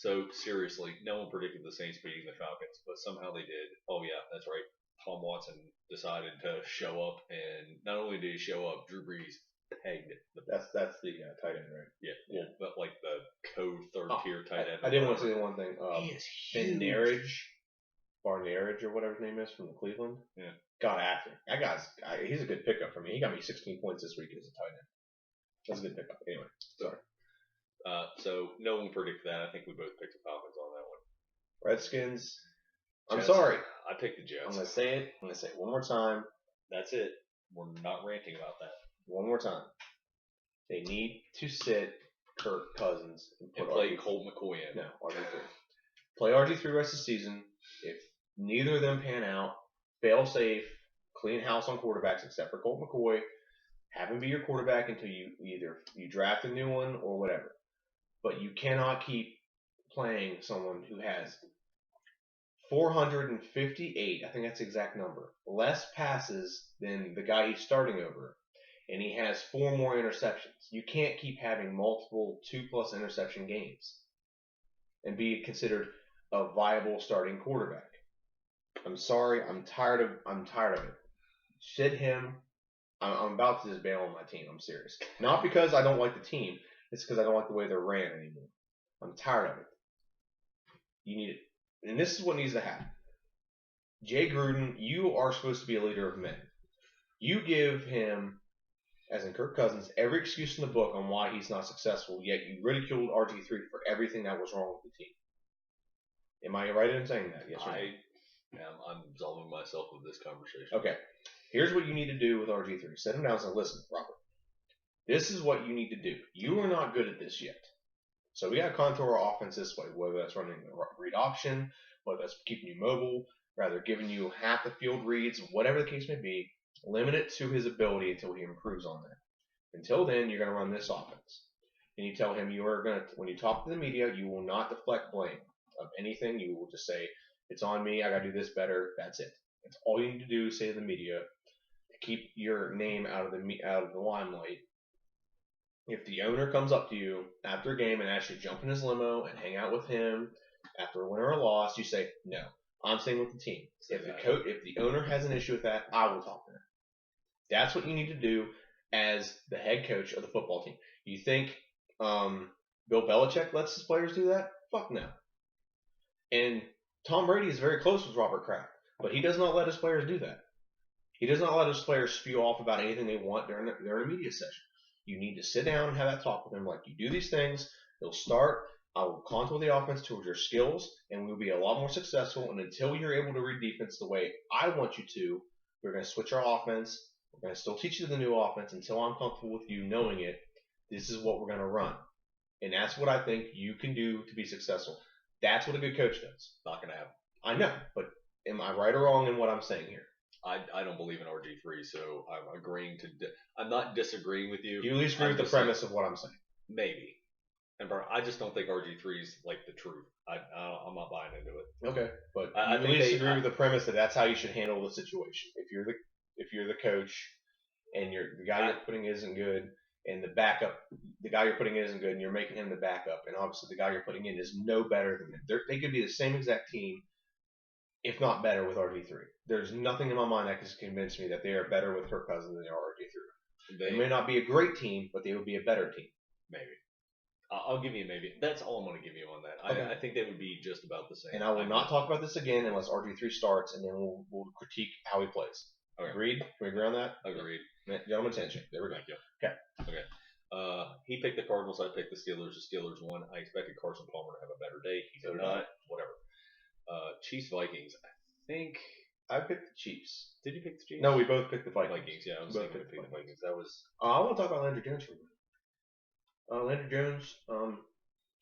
So seriously, no one predicted the Saints beating the Falcons, but somehow they did. Oh yeah, that's right. Tom Watson decided to show up, and not only did he show up, Drew Brees pegged the That's the tight end, right? yeah, well, but like the third tier tight end. I didn't want to say one thing. He is huge. Barnarage or whatever his name is from the Cleveland. Yeah. Got after. He's a good pickup for me. He got me 16 points this week as a tight end. That's a good pickup. Anyway, sorry. So no one predicted that. I think we both picked the Falcons on that one. Redskins. I'm Jets. sorry. I picked the Jets. I'm gonna say it. I'm gonna say it one more time. That's it. We're not ranting about that. One more time. They need to sit Kirk Cousins and play Colt McCoy in. No, RG3. Play RG3 the rest of the season. If neither of them pan out, fail safe, clean house on quarterbacks except for Colt McCoy. Have him be your quarterback until you draft a new one or whatever. But you cannot keep playing someone who has 458, I think that's the exact number, less passes than the guy he's starting over, and he has 4 more interceptions. You can't keep having multiple 2+ interception games and be considered a viable starting quarterback. I'm sorry, I'm tired of it. Sit him. I'm about to just bail on my team. I'm serious. Not because I don't like the team. It's because I don't like the way they're ran anymore. I'm tired of it. You need it. And this is what needs to happen. Jay Gruden, you are supposed to be a leader of men. You give him, as in Kirk Cousins, every excuse in the book on why he's not successful, yet you ridiculed RG3 for everything that was wrong with the team. Am I right in saying that? Yes or no? I'm absolving myself of this conversation. Okay. Here's what you need to do with RG3. Sit him down and say, listen, Robert, this is what you need to do. You are not good at this yet. So we got to contour our offense this way, whether that's running the read option, whether that's keeping you mobile, rather giving you half the field reads, whatever the case may be. Limit it to his ability until he improves on that. Until then, you're going to run this offense. And you tell him you are going to, when you talk to the media, you will not deflect blame of anything. You will just say, it's on me, I got to do this better, that's it. That's all you need to do, say to the media, to keep your name out of the limelight. If the owner comes up to you after a game and asks you to jump in his limo and hang out with him after a win or a loss, you say, no, I'm staying with the team. If the owner has an issue with that, I will talk to him. That's what you need to do as the head coach of the football team. You think Bill Belichick lets his players do that? Fuck no. And Tom Brady is very close with Robert Kraft, but he does not let his players do that. He does not let his players spew off about anything they want during a media session. You need to sit down and have that talk with him. Like, you do these things, he'll start. I will contour the offense towards your skills, and we'll be a lot more successful. And until you're able to read defense the way I want you to, we're going to switch our offense. We're going to still teach you the new offense until I'm comfortable with you knowing it. This is what we're going to run. And that's what I think you can do to be successful. That's what a good coach does. Not going to happen. I know, but am I right or wrong in what I'm saying here? I don't believe in RG3, so I'm agreeing to. I'm not disagreeing with you. You at least agree with the premise of what I'm saying. Maybe. And bro, I just don't think RG3 is like the truth. I'm not buying into it. Okay, but I at least agree with the premise that that's how you should handle the situation. If you're the coach, and the guy you're putting isn't good, and the guy you're putting in isn't good, and you're making him the backup, and obviously the guy you're putting in is no better than him. They could be the same exact team, if not better, with RG3. There's nothing in my mind that can convince me that they are better with Kirk Cousins than they are RG3. They may not be a great team, but they would be a better team. Maybe. I'll give you a maybe. That's all I'm going to give you on that. Okay. I think they would be just about the same. And I will not talk about this again unless RG3 starts, and then we'll critique how he plays. Okay. Agreed? Can we agree on that? Agreed. Gentlemen's handshake. There we go. Thank you. Okay. He picked the Cardinals. I picked the Steelers. The Steelers won. I expected Carson Palmer to have a better day. He did not. Whatever. Chiefs Vikings. I think I picked the Chiefs. Did you pick the Chiefs? No, we both picked the Vikings. Yeah, I was thinking to pick the Vikings. That was. I want to talk about Landry Jones for a minute. Landry Jones.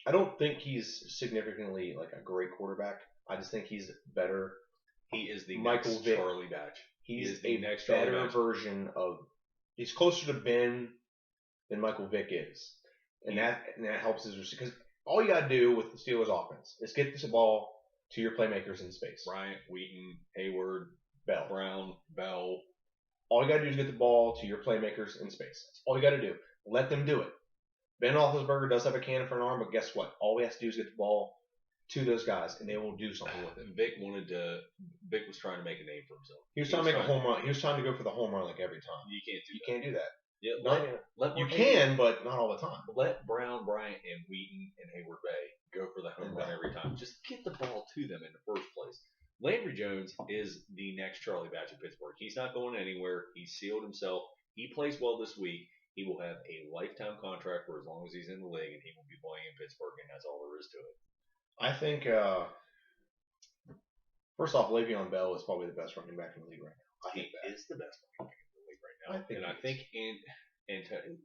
I don't think he's significantly like a great quarterback. I just think he's better. He is the Michael next Vick. Charlie Batch. He's a next better version of. He's closer to Ben than Michael Vick is, and that helps his because all you got to do with the Steelers offense is get this ball to your playmakers in space. Bryant, Wheaton, Hayward, Bell, Brown, Bell. All you got to do is get the ball to your playmakers in space. That's all you got to do. Let them do it. Ben Roethlisberger does have a cannon for an arm, but guess what? All we have to do is get the ball to those guys, and they will do something with it. Vic was trying to make a name for himself. He was trying to make a home run. He was trying to go for the home run like every time. You can't do You that. can't do that. Yeah, you can, but not all the time. Let Brown, Bryant, and Wheaton and Hayward Bay go for the home run every time. Just get the ball to them in the first place. Landry Jones is the next Charlie Batch of Pittsburgh. He's not going anywhere. He's sealed himself. He plays well this week. He will have a lifetime contract for as long as he's in the league, and he will be playing in Pittsburgh, and that's all there is to it. I think, first off, Le'Veon Bell is probably the best running back in the league right now. He is the best running back in the league right now.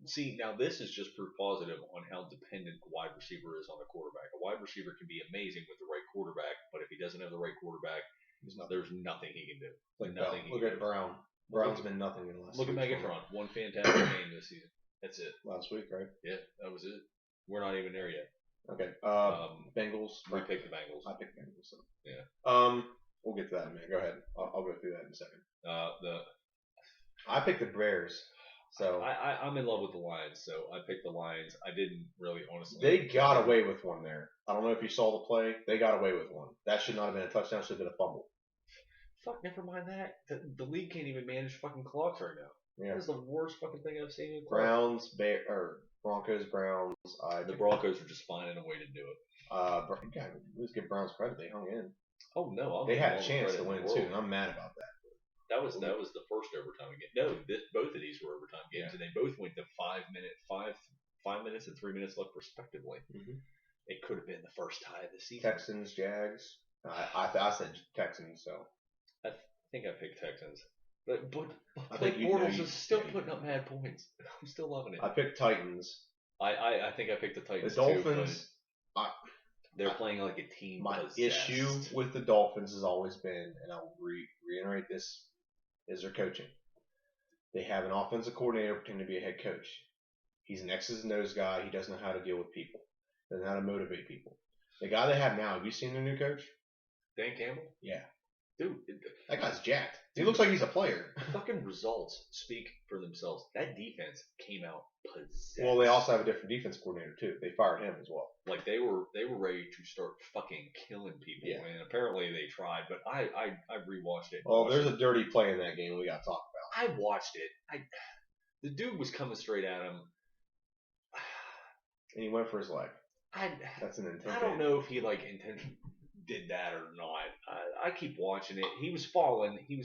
See, now this is just proof positive on how dependent a wide receiver is on a quarterback. A wide receiver can be amazing with the right quarterback, but if he doesn't have the right quarterback, there's nothing he can do. Look at Brown. Brown's been nothing in the last. Look at Megatron. One fantastic game this season. That's it. Last week, right? Yeah, that was it. We're not even there yet. Okay. Bengals. We picked the Bengals. I picked the Bengals. So. Yeah. We'll get to that in a minute. Go ahead. I'll go through that in a second. I picked the Bears. So I'm in love with the Lions. So I picked the Lions. I didn't really honestly. They got away with one there. I don't know if you saw the play. They got away with one. That should not have been a touchdown. Should have been a fumble. Fuck, never mind that. The league can't even manage fucking clocks right now. Yeah. That is the worst fucking thing I've seen in Browns, Broncos, Browns. The Broncos are just finding a way to do it. Let's give Browns credit. They hung in. Oh no, they had a chance to win too, and I'm mad about that. That was the first overtime game. No, both of these were overtime games, and they both went to 5 minutes and 3 minutes left respectively. Mm-hmm. It could have been the first tie of the season. Texans, Jags. I said Texans, so. I think I picked Texans. But Blake Bortles is still putting up mad points. I'm still loving it. I picked Titans. I think I picked the Titans too. The Dolphins. They're playing like a team. My issue with the Dolphins has always been, and I'll reiterate this, is their coaching. They have an offensive coordinator pretending to be a head coach. He's an X's and O's guy. He doesn't know how to deal with people. Doesn't know how to motivate people. The guy they have now, have you seen their new coach? Dan Campbell? Yeah. Dude, that guy's jacked. He looks like he's a player. Fucking results speak for themselves. That defense came out possessed. Well, they also have a different defense coordinator too. They fired him as well. Like they were ready to start fucking killing people. Yeah. And apparently they tried, but I rewatched it. Well, there's a dirty play in that game we got to talk about. I watched it. The dude was coming straight at him. And he went for his leg. That's an intention. I don't know if he intentionally did that or not. I keep watching it. He was falling. He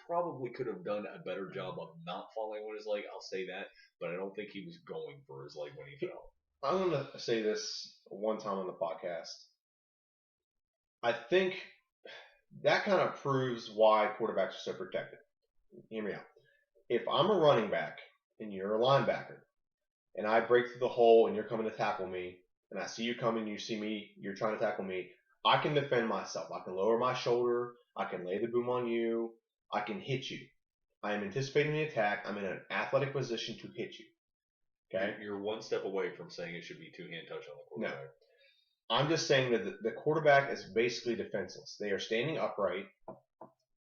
probably could have done a better job of not falling on his leg. I'll say that. But I don't think he was going for his leg when he fell. I'm going to say this one time on the podcast. I think that kind of proves why quarterbacks are so protected. Hear me out. If I'm a running back and you're a linebacker and I break through the hole and you're coming to tackle me and I see you coming, you see me, you're trying to tackle me, I can defend myself. I can lower my shoulder. I can lay the boom on you. I can hit you. I am anticipating the attack. I'm in an athletic position to hit you. Okay? You're one step away from saying it should be two-hand touch on the quarterback. No. I'm just saying that the quarterback is basically defenseless. They are standing upright.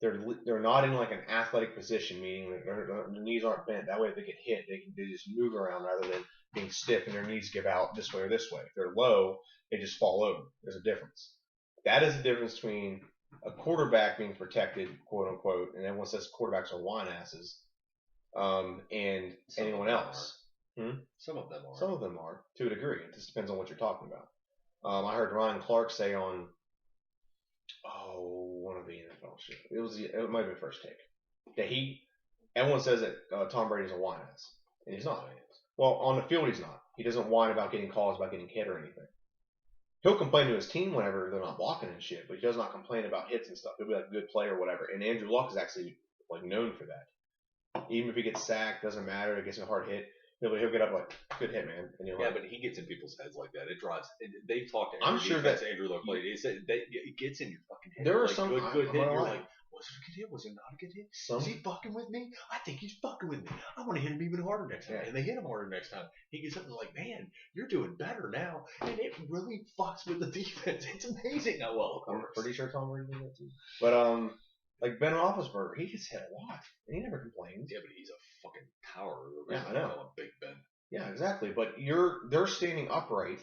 They're not in like an athletic position, meaning that their knees aren't bent. That way if they get hit, they just move around rather than being stiff and their knees give out this way or this way. If they're low, they just fall over. There's a difference. That is the difference between a quarterback being protected, quote unquote, and everyone says quarterbacks are whine asses, and anyone else. Some of them are. Some of them are, to a degree. It just depends on what you're talking about. I heard Ryan Clark say on, one of the NFL shows. It might have been First Take. That everyone says that Tom Brady's a whine ass, and he's not. Well, on the field he's not. He doesn't whine about getting calls, about getting hit or anything. He'll complain to his team whenever they're not blocking and shit, but he does not complain about hits and stuff. He'll be like a good player or whatever. And Andrew Luck is actually known for that. Even if he gets sacked, doesn't matter. It gets a hard hit. He'll get up like, good hit, man. And but he gets in people's heads like that. It drives. They've talked to I'm sure that Andrew Luck played. He said it gets in your fucking head. There are some good hit. You're like, was it a good hit? Was it not a good hit? Is he fucking with me? I think he's fucking with me. I want to hit him even harder next time. Yeah. And they hit him harder next time. He gets up and like, man, you're doing better now. And it really fucks with the defense. It's amazing how well it works. I'm pretty sure Tom Brady did that too. But like Ben Roethlisberger, he gets hit a lot. And he never complains. Yeah, but he's a fucking tower. Yeah, I know. Big Ben. Yeah, exactly. But they're standing upright.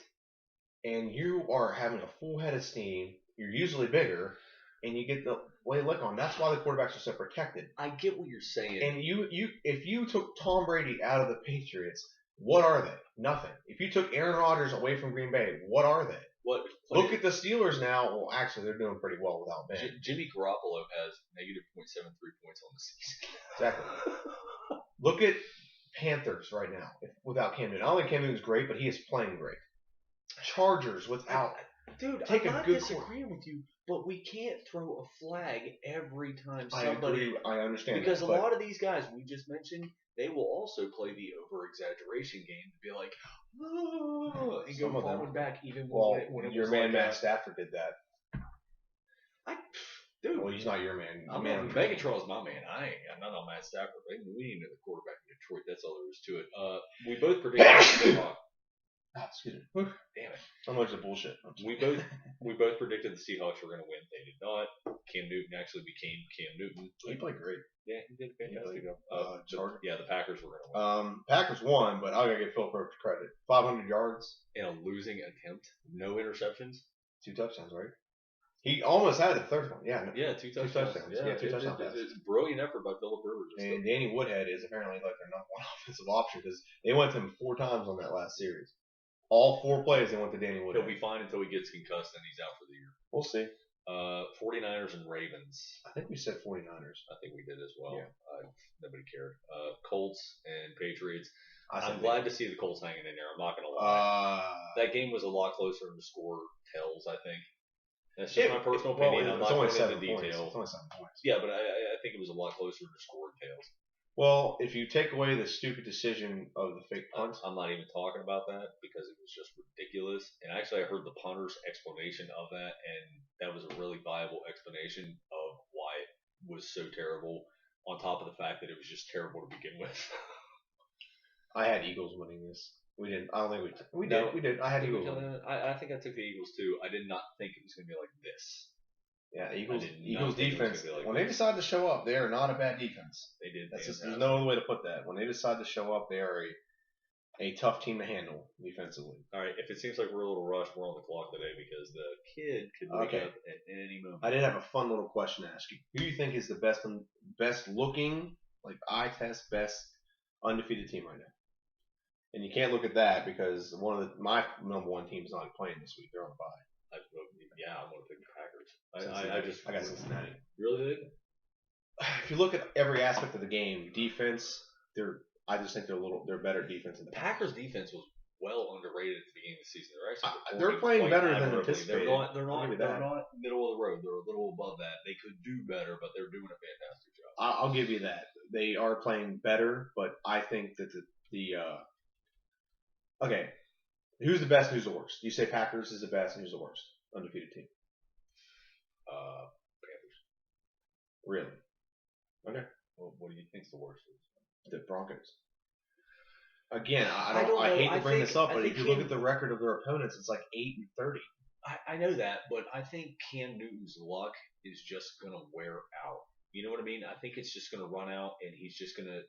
and you are having a full head of steam, you're usually bigger, and you get the way lick on. That's why the quarterbacks are so protected. I get what you're saying. And if you took Tom Brady out of the Patriots, what are they? Nothing. If you took Aaron Rodgers away from Green Bay, what are they? What? Look at the Steelers now. Well, actually, they're doing pretty well without Ben. Jimmy Garoppolo has negative -0.73 points on the season. Exactly. Look at Panthers right now without Cam Newton. I don't think Cam Newton's great, but he is playing great. Chargers without. Dude, Take I'm a not good disagreeing with you, but we can't throw a flag every time I somebody. agree. I understand Because that, a lot of these guys we just mentioned, they will also play the over-exaggeration game to be like, oh, and Some go of them. falling back even Well, when it your was man like Matt Stafford did that. Dude, Well, he's not your man. I'm man not, Megatron's my man. I ain't got none on Matt Stafford. We need the quarterback in Detroit. That's all there is to it. We both predicted. Excuse me. Damn it. So much of bullshit. We both predicted the Seahawks were going to win. They did not. Cam Newton actually became Cam Newton. He played great. Yeah, he did fantastic. The Packers were going to win. Packers won, but I gotta give Phillip credit. 500 yards In a losing attempt, no interceptions. 2 touchdowns, right? He almost had the third one. Yeah. Yeah, two touchdowns. Yeah, 2 touchdowns. It's a brilliant effort by Phillip Rivers. And Danny Woodhead is apparently like their number one offensive option because they went to him 4 times on that last series. All 4 plays they went to Danny Woodhead. He'll be fine until he gets concussed and he's out for the year. We'll see. 49ers and Ravens. I think we said 49ers. I think we did as well. Yeah. Nobody cared. Colts and Patriots. I'm glad to see the Colts hanging in there. I'm not going to lie. That game was a lot closer than the score tells, I think. That's just my personal opinion. I'm not going into detail. It's only 7 points. Yeah, but I think it was a lot closer than the score tells. Well, if you take away the stupid decision of the fake punt, I'm not even talking about that because it was just ridiculous. And actually, I heard the punter's explanation of that, and that was a really viable explanation of why it was so terrible. On top of the fact that it was just terrible to begin with. I had Eagles winning this. We didn't. I don't think we did. No, we did. I had Eagles. I think I took the Eagles too. I did not think it was going to be like this. Yeah, Eagles defense. When they decide to show up, they are not a bad defense. They did. There's no other way to put that. When they decide to show up, they are a tough team to handle defensively. All right. If it seems like we're a little rushed, we're on the clock today because the kid could wake up at any moment. I did have a fun little question to ask you. Who do you think is the best looking, like eye test, best undefeated team right now? And you can't look at that because my number 1 team is not playing this week. They're on a bye. I'm going to pick the Packers. I got Cincinnati. Really? If you look at every aspect of the game, defense, I just think they're better defense than the Packers. Defense was well underrated at the beginning of the season. They're playing better than anticipated. They're not middle of the road. They're a little above that. They could do better, but they're doing a fantastic job. I'll give you that. They are playing better, but I think that okay, who's the best and who's the worst? You say Packers is the best and who's the worst undefeated team? Panthers. Really? Okay. Well, what do you think's the worst? The Broncos. Again, I hate to bring this up, but if you look at the record of their opponents, it's like 8-30. I know that, but I think Cam Newton's luck is just going to wear out. You know what I mean? I think it's just going to run out, and he's just going to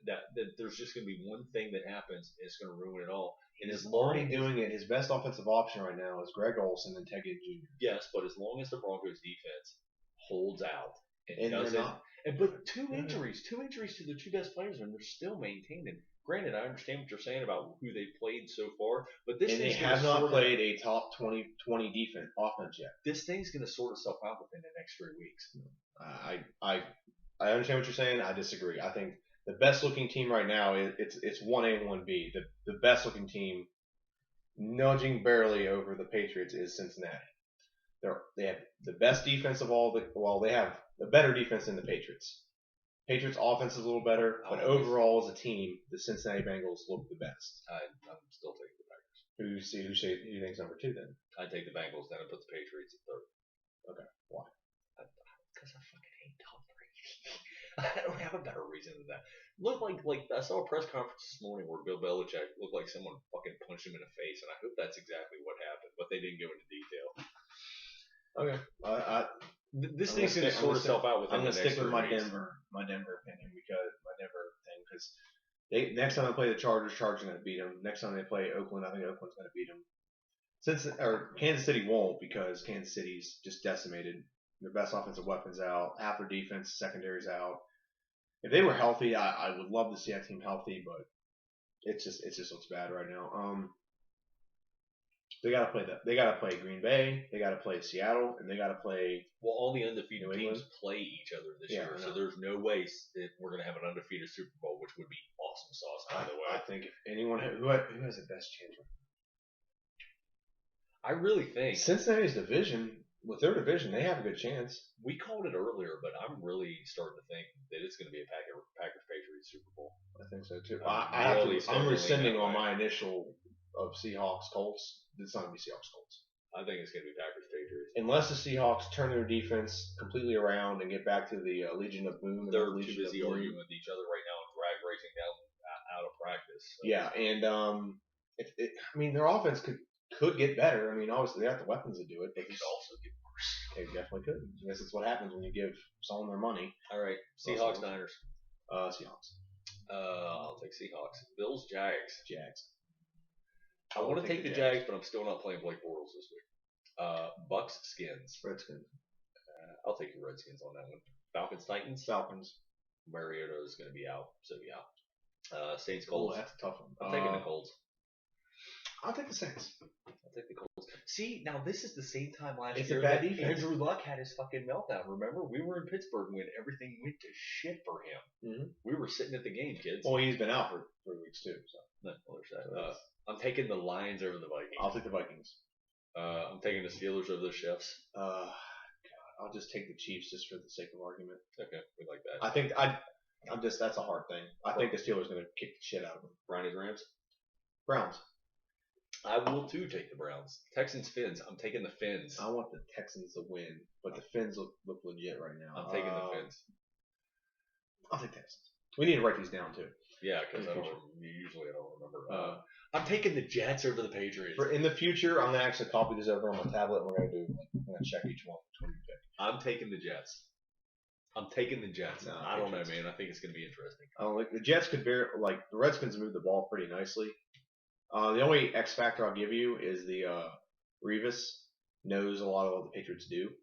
there's just going to be one thing that happens, and it's going to ruin it all. And he's already doing it. His best offensive option right now is Greg Olsen and Ted Ginn Jr. Yes, but as long as the Broncos defense holds out and doesn't, but two injuries to their 2 best players, and they're still maintaining. Granted, I understand what you're saying about who they played so far, but they have not played a top 20 defense offense yet. This thing's going to sort itself out within the next 3 weeks. I understand what you're saying. I disagree. I think the best looking team right now it's 1A and 1B. The best looking team, nudging barely over the Patriots, is Cincinnati. They have the best defense of all they have the better defense than the Patriots. Patriots offense is a little better, but overall as a team, the Cincinnati Bengals look the best. I'm still taking the Packers. Who do you think's number 2 then? I take the Bengals, then I put the Patriots at 3rd. Okay, why? Because I fucking hate Tom Brady. I don't have a better reason than that. Look like I saw a press conference this morning where Bill Belichick looked like someone fucking punched him in the face, and I hope that's exactly what happened, but they didn't go into detail. Okay, this thing's going to sort itself out within the next 3 weeks. I'm going to stick with my Denver opinion because next time they play the Chargers are going to beat them. Next time they play Oakland, I think Oakland's going to beat them. Kansas City won't because Kansas City's just decimated. Their best offensive weapons out, half their defense, secondary's out. If they were healthy, I would love to see that team healthy, but it just looks bad right now. They gotta play Green Bay, they gotta play Seattle, and they gotta play. Well, all the undefeated teams play each other this year, so there's no way that we're gonna have an undefeated Super Bowl, which would be awesome sauce, by the way. I think if anyone who has the best chance. I really think Cincinnati's division. With their division, they have a good chance. We called it earlier, but I'm really starting to think that it's going to be a Packers-Patriots Super Bowl. I think so too. I'm rescinding on my initial of Seahawks-Colts. It's not going to be Seahawks-Colts. I think it's going to be Packers-Patriots. Unless the Seahawks turn their defense completely around and get back to the Legion of Boom. They're too busy arguing with each other right now and drag racing down out of practice. So. Yeah, and their offense could get better. I mean, obviously they have the weapons to do it, but it could also get worse. They definitely could. I guess that's what happens when you give someone their money. All right, Seahawks, Niners. Seahawks. I'll take Seahawks. Bills, Jags. I want to take the Jags, but I'm still not playing Blake Bortles this week. Bucks, Skins. Redskins. I'll take the Redskins on that one. Falcons, Titans. Falcons. Mariota is going to be out, so yeah. Saints, Colts. That's a tough one. I'm taking the Colts. I'll take the Saints. I'll take the Colts. See, now this is the same time last year. It's a bad that defense. Andrew Luck had his fucking meltdown. Remember, we were in Pittsburgh when everything went to shit for him. Mm-hmm. We were sitting at the game, kids. Well, he's been out for 3 weeks too. So. No, there's that. I'm taking the Lions over the Vikings. I'll take the Vikings. I'm taking the Steelers over the Chiefs. God, I'll just take the Chiefs just for the sake of argument. Okay, we like that. I think that's a hard thing. I think the Steelers are going to kick the shit out of them. Brownies, Rams. Browns. I will too take the Browns. Texans, Fins. I'm taking the Fins. I want the Texans to win, but the Fins look legit right now. I'm taking the Fins. I'll take Texans. We need to write these down too. Yeah, because I don't remember. I'm taking the Jets over the Patriots. In the future, I'm gonna actually copy this over on my tablet. And we're gonna check each one. I'm taking the Jets. No, I don't know, man. I think it's gonna be interesting. The Jets could the Redskins move the ball pretty nicely. The only X factor I'll give you is the Revis knows a lot of what the Patriots do,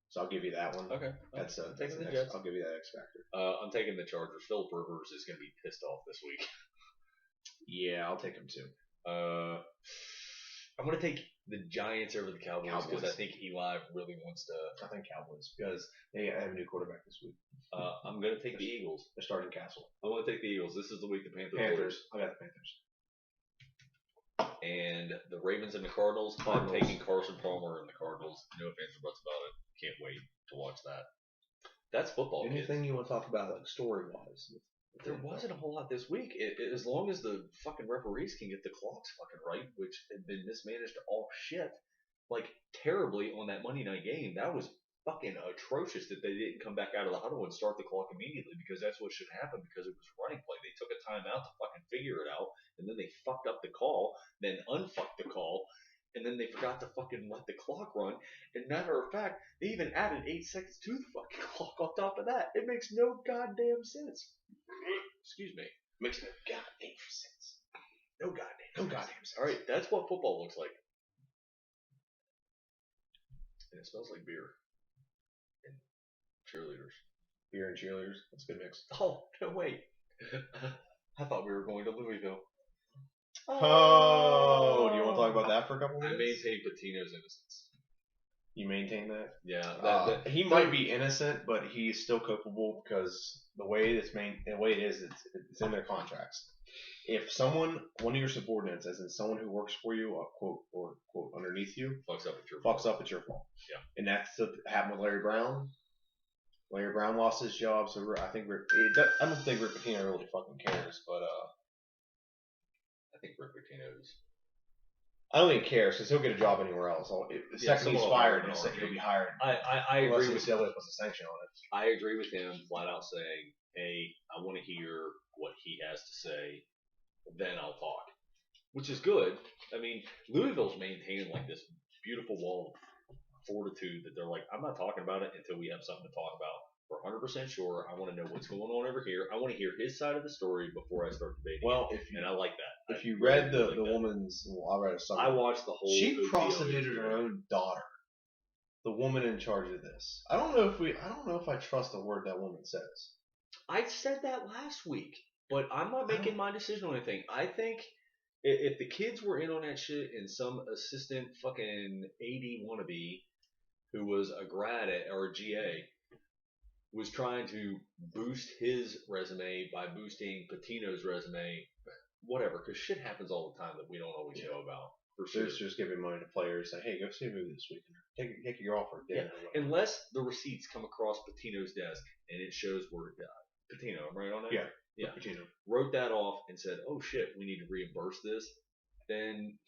so I'll give you that one. Okay, that's taking the Jets. I'll give you that X factor. I'm taking the Chargers. Phillip Rivers is going to be pissed off this week. Yeah, I'll take him too. I'm going to take the Giants over the Cowboys because I think Eli really wants to. I think Cowboys because they have a new quarterback this week. I'm going to take the Eagles. They're starting Castle. I want to take the Eagles. This is the week the Panthers. I got the Panthers. And the Ravens and the Cardinals. I'm taking Carson Palmer and the Cardinals. No offense or buts about it. Can't wait to watch that. That's football. Anything you want to talk about, like story-wise? There wasn't a whole lot this week. As long as the fucking referees can get the clocks fucking right, which had been mismanaged all shit, terribly on that Monday night game. That was fucking atrocious that they didn't come back out of the huddle and start the clock immediately because that's what should happen because it was running play. They took a timeout to fucking figure it out, and then they fucked up the call, then unfucked the call, and then they forgot to fucking let the clock run. And matter of fact, they even added 8 seconds to the fucking clock on top of that. It makes no goddamn sense. Excuse me. Makes no goddamn sense. No goddamn sense. Sense. All right, that's what football looks like. And it smells like beer. And cheerleaders. Beer and cheerleaders. That's a good mix. Oh, no, wait. I thought we were going to Louisville. Oh, do you want to talk about that for a couple minutes? I maintain Petino's innocence. You maintain that? Yeah. He might be innocent, but he's still culpable because the way it is, it's in their contracts. If one of your subordinates, as in someone who works for you, quote or quote underneath you, fucks up, it's your fault. Yeah. And that's what happened with Larry Brown. Larry Brown lost his job, so I don't think Rick Pitino really fucking cares, but I think Rick Pitino's. I don't think he cares because he'll get a job anywhere else. The second he's fired, he'll be hired. I agree with UCLA puts a sanction on it. I agree with him flat out saying, "Hey, I want to hear what he has to say, then I'll talk," which is good. I mean, Louisville's maintaining this beautiful wall of fortitude that they're like, "I'm not talking about it until we have something to talk about. We're 100% sure. I want to know what's going on over here. I want to hear his side of the story before I start debating." Well, and I like that. if you read the woman's, well, I read a summary. I watched the whole. She prostituted her own daughter. The woman in charge of this. I don't know if I trust a word that woman says. I said that last week, but I'm not making my decision on anything. I think if the kids were in on that shit and some assistant fucking AD wannabe who was a grad or a GA was trying to boost his resume by boosting Petino's resume, whatever, because shit happens all the time that we don't always know about. For sure. There's just giving money to players, say, hey, go see a movie this weekend. Take your offer. Yeah. Unless the receipts come across Petino's desk and it shows where Petino, I'm right on that? Yeah. Petino wrote that off and said, oh shit, we need to reimburse this, then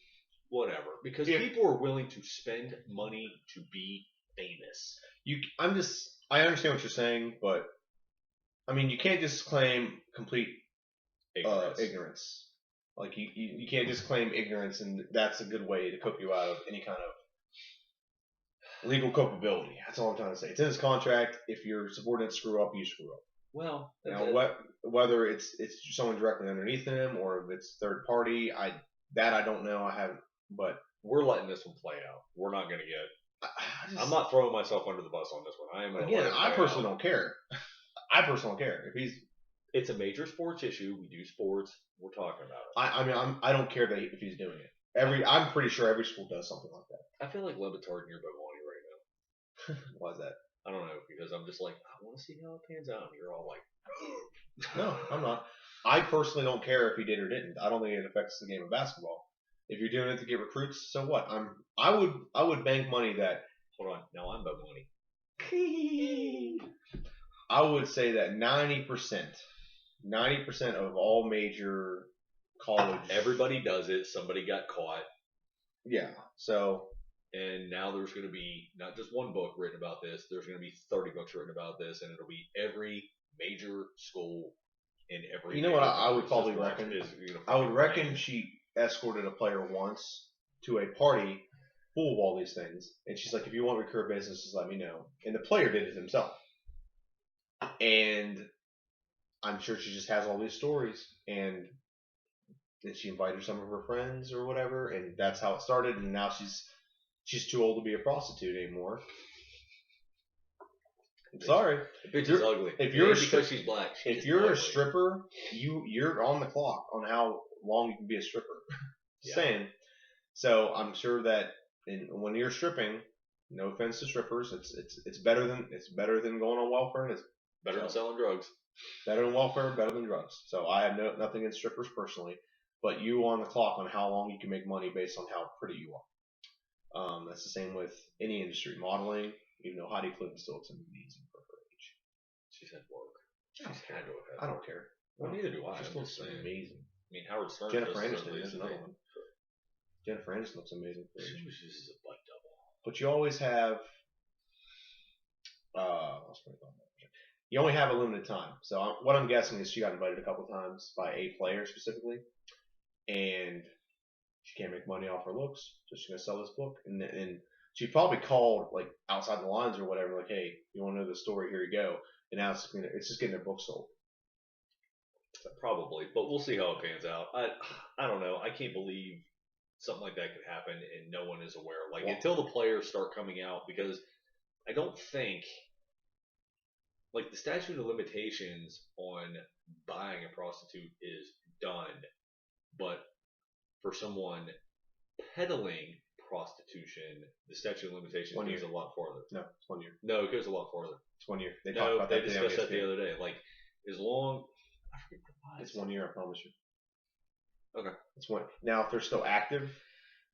whatever. Because people are willing to spend money to be famous. I understand what you're saying, but I mean, you can't just claim complete ignorance. Like you can't just claim ignorance, and that's a good way to cope you out of any kind of legal culpability. That's all I'm trying to say. It's in his contract. If your subordinates screw up, you screw up. Well, now whether it's someone directly underneath him or if it's third party, I don't know. I haven't, but we're letting this one play out. We're not going to get. I'm not throwing myself under the bus on this one. I personally don't care. I personally don't care if he's. It's a major sports issue. We do sports. We're talking about it. I don't care if he's doing it. I'm pretty sure every school does something like that. I feel like Levitard near Bovani right now. Why is that? I don't know, because I'm just like, I want to see how it pans out. And you're all like, no, I'm not. I personally don't care if he did or didn't. I don't think it affects the game of basketball. If you're doing it to get recruits, so what? I would bank money that. Hold on, now I'm Bovani. I would say that 90% of all major college. Everybody does it. Somebody got caught. Yeah. So. And now there's going to be not just one book written about this. There's going to be 30 books written about this, and it'll be every major school in every. You know what I would probably reckon? I would reckon she escorted a player once to a party full of all these things, and she's like, "If you want recurring business, just let me know." And the player did it himself, and I'm sure she just has all these stories, and then she invited some of her friends or whatever, and that's how it started. And now she's too old to be a prostitute anymore. I'm sorry. The bitch is ugly. If you're because she's black. If you're a stripper, you're on the clock on how long you can be a stripper. Just saying. So I'm sure that when you're stripping, no offense to strippers, it's better than going on welfare, and it's better than selling drugs. Better than welfare, better than drugs. So I have nothing against strippers personally, but you on the clock on how long you can make money based on how pretty you are. That's the same with any industry. Modeling, even though Heidi Klum still looks amazing for her age. She's had work. I don't care. Well, neither do I. She still looks amazing. I mean, Howard Stern. Jennifer Aniston is another one. Jennifer Aniston looks amazing for her age. She was just a butt double. But you always have. You only have a limited time. So what I'm guessing is she got invited a couple times by a player specifically, and she can't make money off her looks, so she's gonna sell this book. And she probably called like outside the lines or whatever, like, hey, you want to know the story? Here you go. And now it's just getting their book sold. Probably, but we'll see how it pans out. I don't know. I can't believe something like that could happen and no one is aware. Like until the players start coming out, because I don't think. Like, the statute of limitations on buying a prostitute is done, but for someone peddling prostitution, the statute of limitations goes a lot farther. No, it's 1 year. No, it goes a lot farther. It's 1 year. They discussed that the other day. Like, as long... It's 1 year, I promise you. Okay. It's one. Now, if they're still active,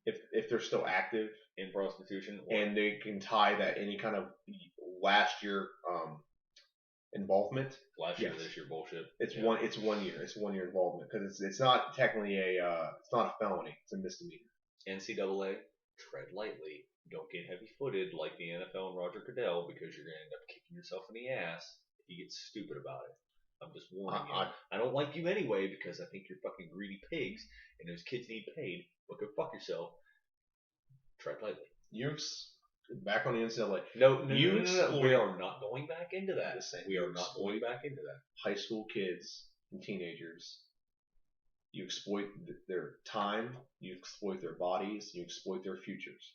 if they're still active in prostitution, and they can tie that any kind of last year involvement. Last year, this year, bullshit. It's 1 year. It's 1 year involvement because it's not technically it's not a felony. It's a misdemeanor. NCAA, tread lightly. Don't get heavy-footed like the NFL and Roger Goodell because you're going to end up kicking yourself in the ass if you get stupid about it. I'm just warning you. I don't like you anyway because I think you're fucking greedy pigs and those kids need paid. But go fuck yourself. Tread lightly. Back on the NCAA. No. We are not going back into that. We are not going back into that. High school kids and teenagers You exploit their time, you exploit their bodies, you exploit their futures,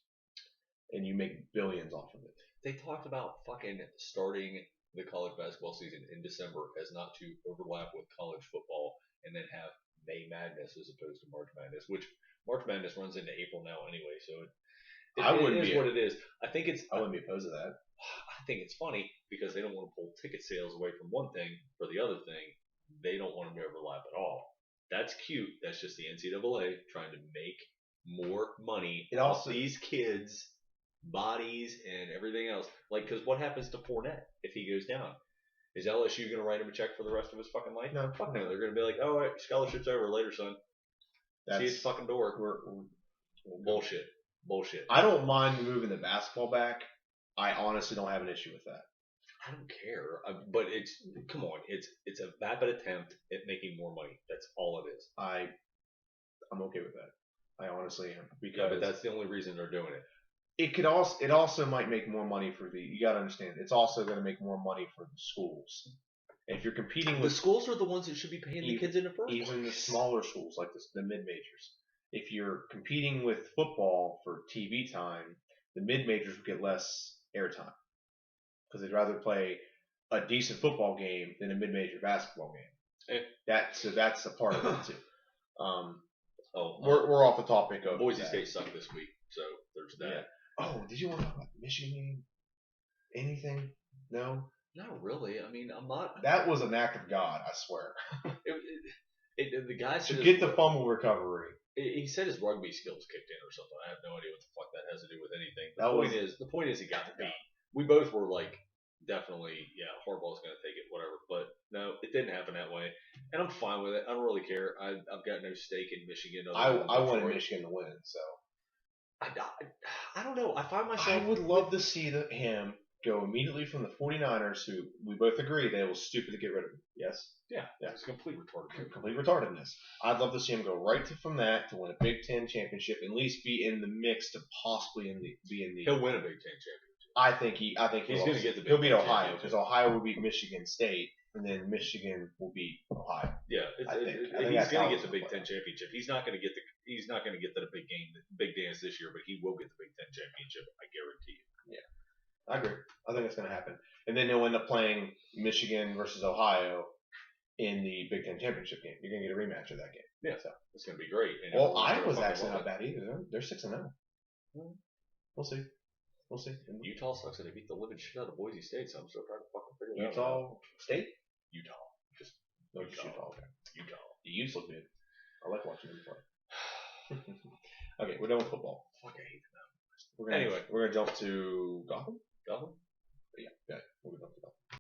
and you make billions off of it. They talked about fucking starting the college basketball season in December as not to overlap with college football, and then have May Madness as opposed to March Madness, which March Madness runs into April now anyway, so it is what it is. I wouldn't be opposed to that. I think it's funny because they don't want to pull ticket sales away from one thing for the other thing. They don't want them to overlap at all. That's cute. That's just the NCAA trying to make more money off these kids' bodies and everything else. Like, because what happens to Fournette if he goes down? Is LSU going to write him a check for the rest of his fucking life? No. Fuck no. They're going to be like, oh, right, scholarship's over later, son. See his fucking door. Bullshit. I don't mind moving the basketball back. I honestly don't have an issue with that. I don't care, but come on, it's a vapid attempt at making more money. That's all it is. I'm okay with that. I honestly am, because but that's the only reason they're doing it. It also might make more money for you got to understand. It's also going to make more money for the schools. And if you're competing with the schools, are the ones that should be paying the kids in the first place. Even the smaller schools like the mid majors. If you're competing with football for TV time, the mid majors will get less airtime. Because they'd rather play a decent football game than a mid-major basketball game. That's a part of it too. We're off the topic of Boise State sucked this week, so there's that. Yeah. Oh, did you want to talk about the Michigan game? Anything? No. Not really. I mean, I'm not. That was an act of God, I swear. The guy said to get the fumble recovery. He said his rugby skills kicked in or something. I have no idea what the fuck that has to do with anything. The point is he got the beat. We both were like, definitely, yeah, Harbaugh's going to take it, whatever. But no, it didn't happen that way. And I'm fine with it. I don't really care. I've got no stake in Michigan. I wanted Michigan to win, so. I don't know. I find myself. I would love to see him go immediately from the 49ers, who we both agree they was stupid to get rid of him. Yes? Yeah. It's complete retardedness. Complete retardedness. I'd love to see him go right from that to win a Big Ten championship, at least be in the mix to possibly be in the. He'll win a Big Ten championship. I think he's going to get the. He'll beat Ohio because Ohio will beat Michigan State, and then Michigan will beat Ohio. Yeah, I think he's going to get the Big Ten championship. He's not going to get to the big dance this year, but he will get the Big Ten championship. I guarantee you. Yeah, I agree. I think it's going to happen, and then he'll end up playing Michigan versus Ohio in the Big Ten championship game. You're going to get a rematch of that game. Yeah, so it's going to be great. And Iowa's actually not bad either. They're 6-0. We'll see. We'll see. Utah sucks and they beat the living shit out of Boise State, so I'm still trying to fucking figure that out. Utah State? Utah. Just Utah. Okay. Utah. The Utes look good. I like watching them play. Okay, we're done with football. Fuck, I hate them. We're gonna jump to Gotham. Gotham?